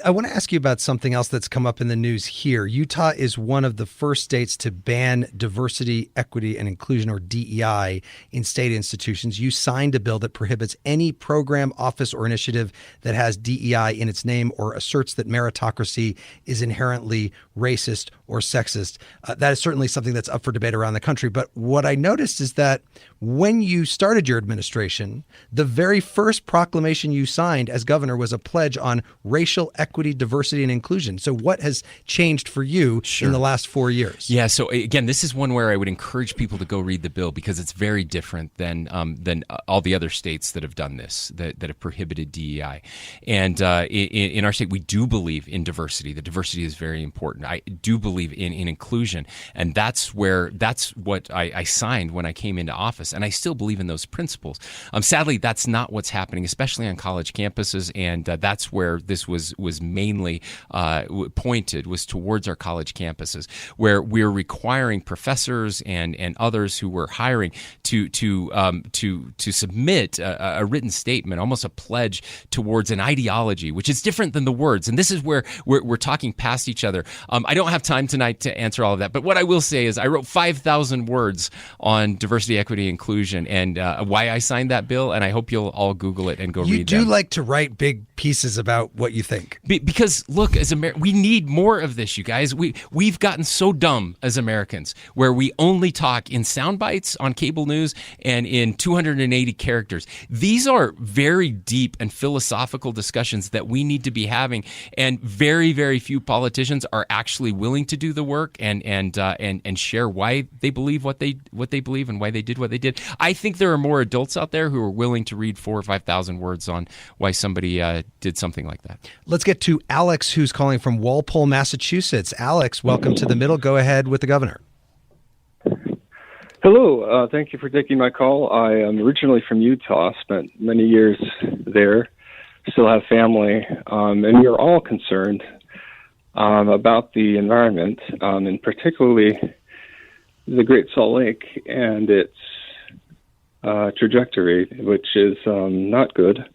I want to ask you about something else that's come up in the news here. Utah is one of the first states to ban diversity, equity, and inclusion, or DEI, in state institutions. You signed a bill that prohibits any program, office, or initiative that has DEI in its name or asserts that meritocracy is inherently racist or sexist. That is certainly something that's up for debate around the country. But what I noticed is that when you started your administration, the very first proclamation you signed as governor was a pledge on racial equity, diversity, and inclusion. So what has changed for you in the last 4 years? Yeah, so again, this is one where I would encourage people to go read the bill because it's very different than all the other states that have done this, that have prohibited DEI. And in our state, we do believe in diversity. The diversity is very important. I do believe in inclusion. And that's what I signed when I came into office. And I still believe in those principles. Sadly, that's not what's happening, especially on college campuses. And that's where this was mainly pointed, was towards our college campuses, where we're requiring professors and others who we're hiring to submit a written statement, almost a pledge towards an ideology, which is different than the words. And this is where we're talking past each other. I don't have time tonight to answer all of that, but what I will say is I wrote 5,000 words on diversity, equity, inclusion, and why I signed that bill, and I hope you'll all Google it and go read them. You do like to write big pieces about what you think. Because look, as we need more of this, you guys. We've gotten so dumb as Americans, where we only talk in sound bites on cable news and in 280 characters. These are very deep and philosophical discussions that we need to be having, and very, very few politicians are actually willing to do the work and share why they believe what they believe and why they did what they did. I think there are more adults out there who are willing to read 4,000 or 5,000 words on why somebody did something like that. Let's get to Alex, who's calling from Walpole, Massachusetts. Alex, welcome to the middle. Go ahead with the governor. Hello. Thank you for taking my call. I am originally from Utah, spent many years there, still have family, and we are all concerned about the environment, and particularly the Great Salt Lake and its trajectory, which is not good.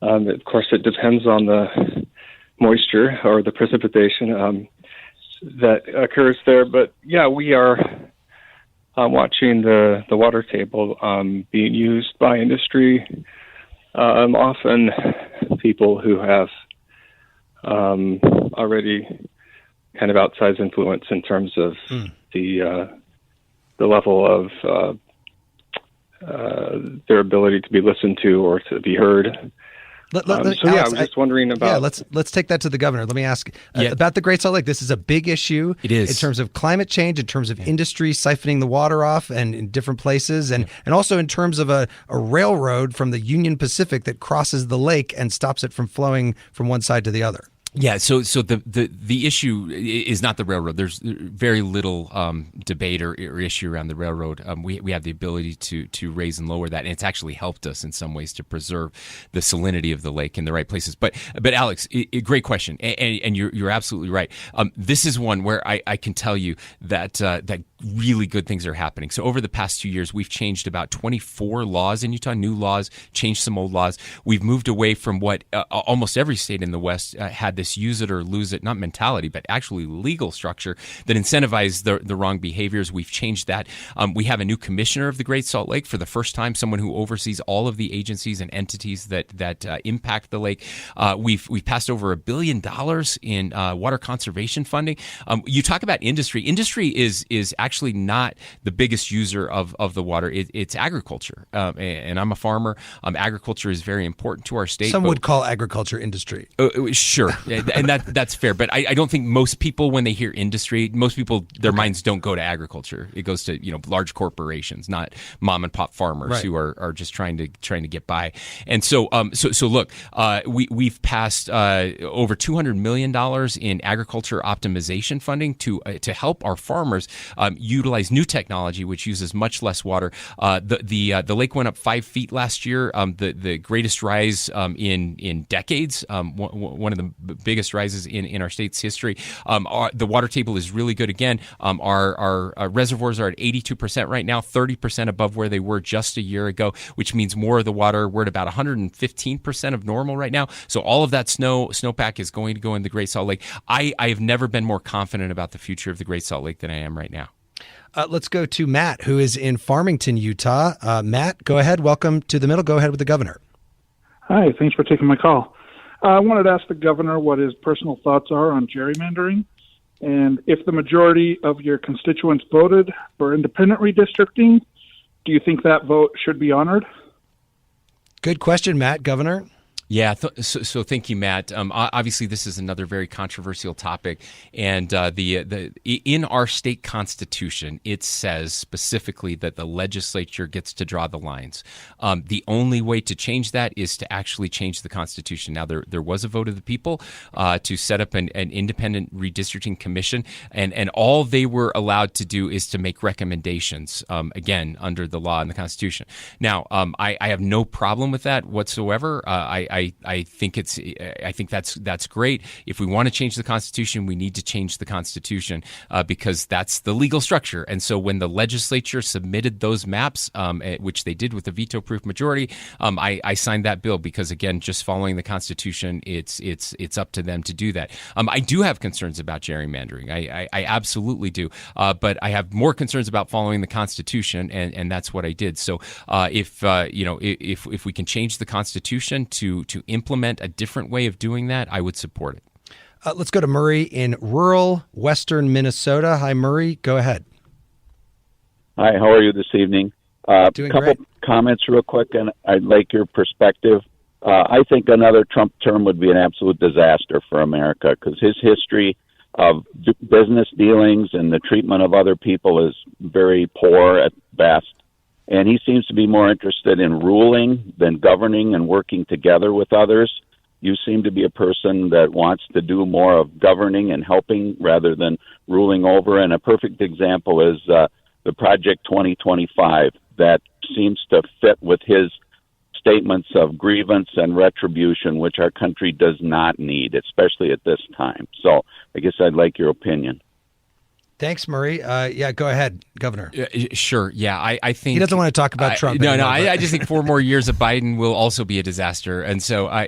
Of course, it depends on the moisture or the precipitation that occurs there. But yeah, we are watching the water table being used by industry. Often people who have already kind of outsized influence in terms of the level of their ability to be listened to or to be heard. Alex, I was just wondering about... Yeah, let's take that to the governor. Let me ask about the Great Salt Lake. This is a big issue. It is. In terms of climate change, in terms of industry siphoning the water off and in different places, and also in terms of a railroad from the Union Pacific that crosses the lake and stops it from flowing from one side to the other. Yeah, so the issue is not the railroad. There's very little debate or issue around the railroad. We have the ability to raise and lower that, and it's actually helped us in some ways to preserve the salinity of the lake in the right places. But Alex, great question, and you're absolutely right. This is one where I can tell you that really good things are happening. So over the past 2 years, we've changed about 24 laws in Utah, new laws, changed some old laws. We've moved away from what almost every state in the West had this use it or lose it, not mentality, but actually legal structure that incentivized the wrong behaviors. We've changed that. We have a new commissioner of the Great Salt Lake for the first time, someone who oversees all of the agencies and entities that impact the lake. We've passed over $1 billion in water conservation funding. You talk about industry. Industry is actually not the biggest user of the water. It's agriculture, and I'm a farmer. Agriculture is very important to our state. Some would call agriculture industry. Sure. and that's fair. But I don't think most people, when they hear industry, most people, their minds don't go to agriculture. It goes to large corporations, not mom and pop farmers who are just trying to get by. And so look, we've passed over $200 million in agriculture optimization funding to help our farmers utilize new technology, which uses much less water. The lake went up 5 feet last year, the greatest rise in decades, one of the biggest rises in our state's history. The water table is really good again. Our reservoirs are at 82% right now, 30% above where they were just a year ago, which means more of the water. We're at about 115% of normal right now. So all of that snowpack is going to go in the Great Salt Lake. I have never been more confident about the future of the Great Salt Lake than I am right now. Let's go to Matt, who is in Farmington, Utah. Matt, go ahead. Welcome to the middle. Go ahead with the governor. Hi, thanks for taking my call. I wanted to ask the governor what his personal thoughts are on gerrymandering, and if the majority of your constituents voted for independent redistricting, do you think that vote should be honored? Good question, Matt. Governor? Yeah, so thank you, Matt. Obviously, this is another very controversial topic, and in our state constitution, it says specifically that the legislature gets to draw the lines. The only way to change that is to actually change the constitution. Now, there was a vote of the people to set up an independent redistricting commission, and all they were allowed to do is to make recommendations, again, under the law and the Constitution. Now, I have no problem with that whatsoever. I think that's great. If we want to change the Constitution, we need to change the Constitution because that's the legal structure. And so when the legislature submitted those maps, which they did with a veto-proof majority, I signed that bill because, again, just following the Constitution, it's up to them to do that. I do have concerns about gerrymandering. I absolutely do. But I have more concerns about following the Constitution, and that's what I did. So if we can change the Constitution to implement a different way of doing that, I would support it. Let's go to Murray in rural western Minnesota. Hi, Murray. Go ahead. Hi, how are you this evening? Doing couple great. Comments real quick, and I'd like your perspective. I think another Trump term would be an absolute disaster for America because his history of business dealings and the treatment of other people is very poor at best. And he seems to be more interested in ruling than governing and working together with others. You seem to be a person that wants to do more of governing and helping rather than ruling over. And a perfect example is the Project 2025 that seems to fit with his statements of grievance and retribution, which our country does not need, especially at this time. So I guess I'd like your opinion. Thanks, Murray. Yeah, go ahead, Governor. Sure. Yeah, I think he doesn't want to talk about Trump. I just think 4 more years of Biden will also be a disaster. And so, I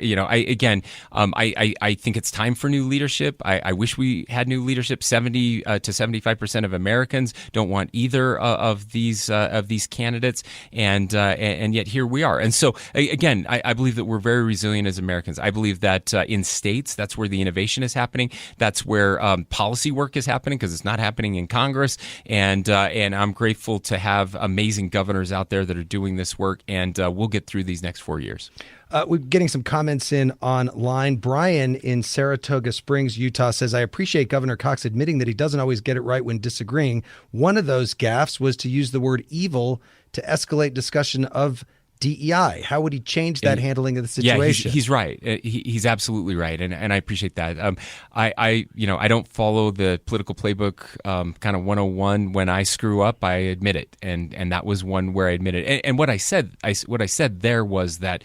think it's time for new leadership. I wish we had new leadership. 70 to 75% of Americans don't want either of these candidates, and yet here we are. And so, again, I believe that we're very resilient as Americans. I believe that in states, that's where the innovation is happening. That's where policy work is happening because it's not happening in Congress, and I'm grateful to have amazing governors out there that are doing this work, and we'll get through these next 4 years. We're getting some comments in online. Brian in Saratoga Springs, Utah says, I appreciate Governor Cox admitting that he doesn't always get it right when disagreeing. One of those gaffes was to use the word evil to escalate discussion of DEI. How would he change that handling of the situation? Yeah, he's right. He's absolutely right, and I appreciate that. I don't follow the political playbook kind of 101. When I screw up, I admit it, and that was one where I admitted it. And what I said there was that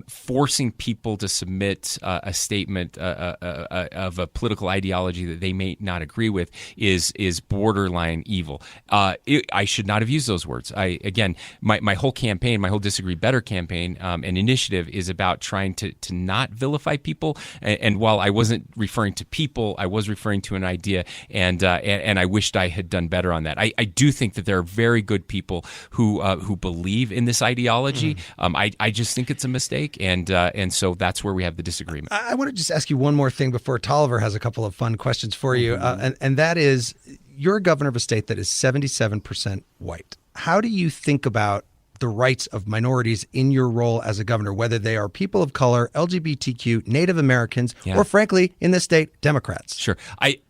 forcing people to submit a statement of a political ideology that they may not agree with is borderline evil. I should not have used those words. My whole campaign, my whole Disagree Better campaign and initiative is about trying to not vilify people. And while I wasn't referring to people, I was referring to an idea, and I wished I had done better on that. I do think that there are very good people who believe in this ideology. I just think it's a mistake, and so that's where we have the disagreement. I want to just ask you one more thing before Tolliver has a couple of fun questions for you, and that is, you're a governor of a state that is 77% white. How do you think about the rights of minorities in your role as a governor, whether they are people of color, LGBTQ, Native Americans, or frankly, in this state, Democrats? Sure. I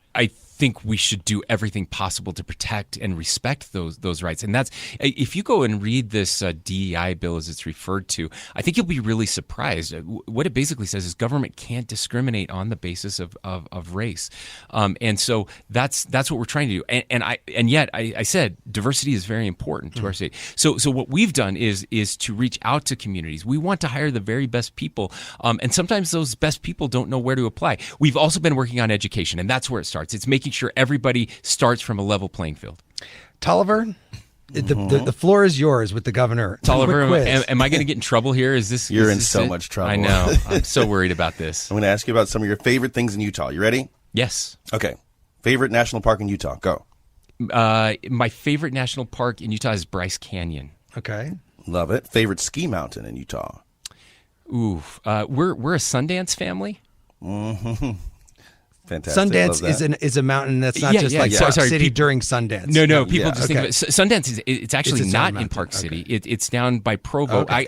think we should do everything possible to protect and respect those rights. And that's, if you go and read this DEI bill as it's referred to, I think you'll be really surprised. What it basically says is government can't discriminate on the basis of race. And so that's what we're trying to do. And yet I said diversity is very important to our state. So what we've done is to reach out to communities. We want to hire the very best people. And sometimes those best people don't know where to apply. We've also been working on education, and that's where it starts. It's making sure everybody starts from a level playing field. Tolliver, the floor is yours with the governor. Tolliver, am I going to get in trouble here? You're in so much trouble. I know. I'm so worried about this. I'm going to ask you about some of your favorite things in Utah. You ready? Yes. Okay. Favorite national park in Utah? Go. My favorite national park in Utah is Bryce Canyon. Okay. Love it. Favorite ski mountain in Utah? Ooh, we're a Sundance family. Mm-hmm. Fantastic. Sundance is a mountain that's not just Park City during Sundance. No. People just think of it. Sundance it's actually not in Park City. It's down by Provo. Okay.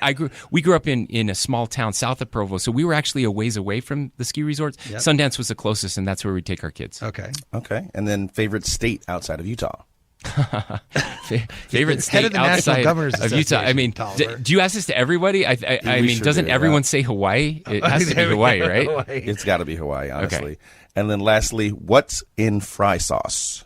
We grew up in a small town south of Provo, so we were actually a ways away from the ski resorts. Yep. Sundance was the closest, and that's where we take our kids. Okay. And then favorite state outside of Utah? Favorite state outside of Utah. I mean, do you ask this to everybody? I mean, doesn't everyone say Hawaii? It has to be Hawaii, right? It's got to be Hawaii, honestly. Okay. And then lastly, what's in fry sauce?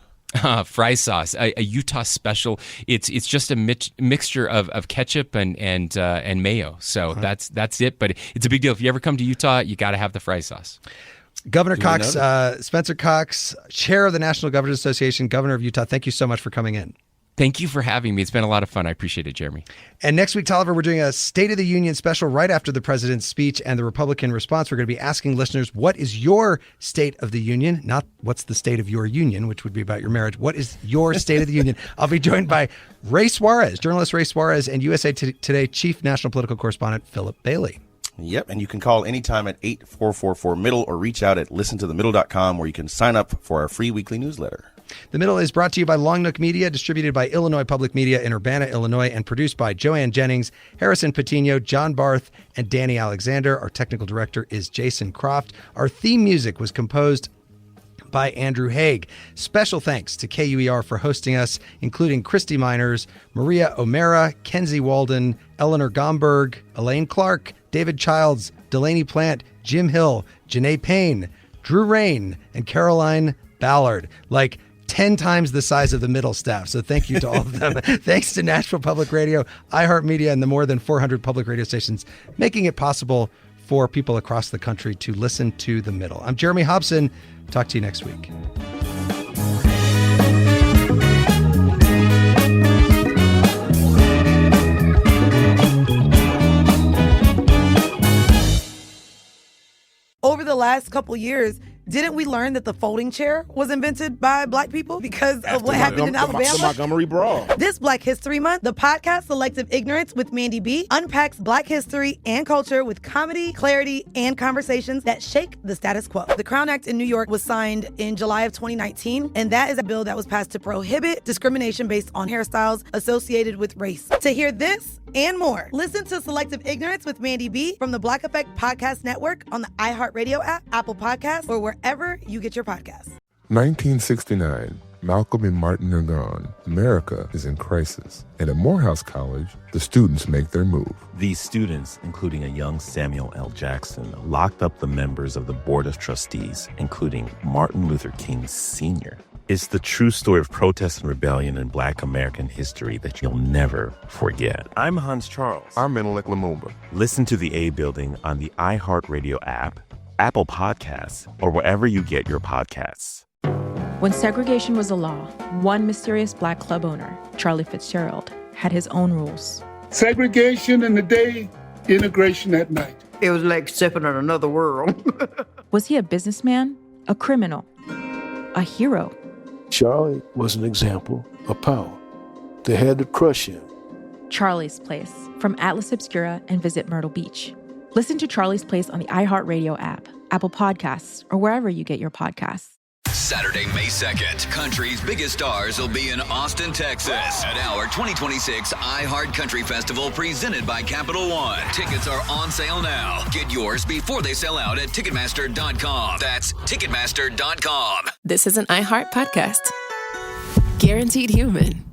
Fry sauce, a Utah special. It's just a mixture of ketchup and mayo. So that's it. But it's a big deal. If you ever come to Utah, you got to have the fry sauce. Governor Cox, Spencer Cox, chair of the National Governors Association, governor of Utah, thank you so much for coming in. Thank you for having me. It's been a lot of fun. I appreciate it, Jeremy. And next week, Tolliver, we're doing a State of the Union special right after the president's speech and the Republican response. We're going to be asking listeners, what is your State of the Union? Not what's the state of your union, which would be about your marriage. What is your State of the Union? I'll be joined by Ray Suarez, journalist Ray Suarez, and USA Today chief national political correspondent Philip Bailey. Yep, and you can call anytime at 8444-MIDDLE or reach out at listentothemiddle.com where you can sign up for our free weekly newsletter. The Middle is brought to you by Long Nook Media, distributed by Illinois Public Media in Urbana, Illinois, and produced by Joanne Jennings, Harrison Patino, John Barth, and Danny Alexander. Our technical director is Jason Croft. Our theme music was composed by Andrew Haig. Special thanks to KUER for hosting us, including Christy Miners, Maria O'Mara, Kenzie Walden, Eleanor Gomberg, Elaine Clark, David Childs, Delaney Plant, Jim Hill, Janae Payne, Drew Rain, and Caroline Ballard. Like 10 times the size of the Middle staff. So thank you to all of them. Thanks to Nashville Public Radio, iHeartMedia, and the more than 400 public radio stations making it possible for people across the country to listen to The Middle. I'm Jeremy Hobson. Talk to you next week. Over the last couple years, didn't we learn that the folding chair was invented by Black people because of what happened in Alabama? The Montgomery Brawl. This Black History Month, the podcast Selective Ignorance with Mandy B unpacks Black history and culture with comedy, clarity, and conversations that shake the status quo. The Crown Act in New York was signed in July of 2019, and that is a bill that was passed to prohibit discrimination based on hairstyles associated with race. To hear this and more, listen to Selective Ignorance with Mandy B from the Black Effect Podcast Network on the iHeartRadio app, Apple Podcasts, or wherever you get your podcasts. 1969, Malcolm and Martin are gone. America is in crisis. And at Morehouse College, the students make their move. These students, including a young Samuel L. Jackson, locked up the members of the Board of Trustees, including Martin Luther King Sr. It's the true story of protest and rebellion in Black American history that you'll never forget. I'm Hans Charles. I'm Menelik Lumumba. Listen to The A Building on the iHeartRadio app, Apple Podcasts, or wherever you get your podcasts. When segregation was a law, one mysterious Black club owner, Charlie Fitzgerald, had his own rules. Segregation in the day, integration at night. It was like stepping on another world. Was he a businessman, a criminal, a hero? Charlie was an example of power. They had to crush him. Charlie's Place, from Atlas Obscura and Visit Myrtle Beach. Listen to Charlie's Place on the iHeartRadio app, Apple Podcasts, or wherever you get your podcasts. Saturday, May 2nd, country's biggest stars will be in Austin, Texas at our 2026 iHeart Country Festival presented by Capital One. Tickets are on sale now. Get yours before they sell out at Ticketmaster.com. That's Ticketmaster.com. This is an iHeart podcast. Guaranteed Human.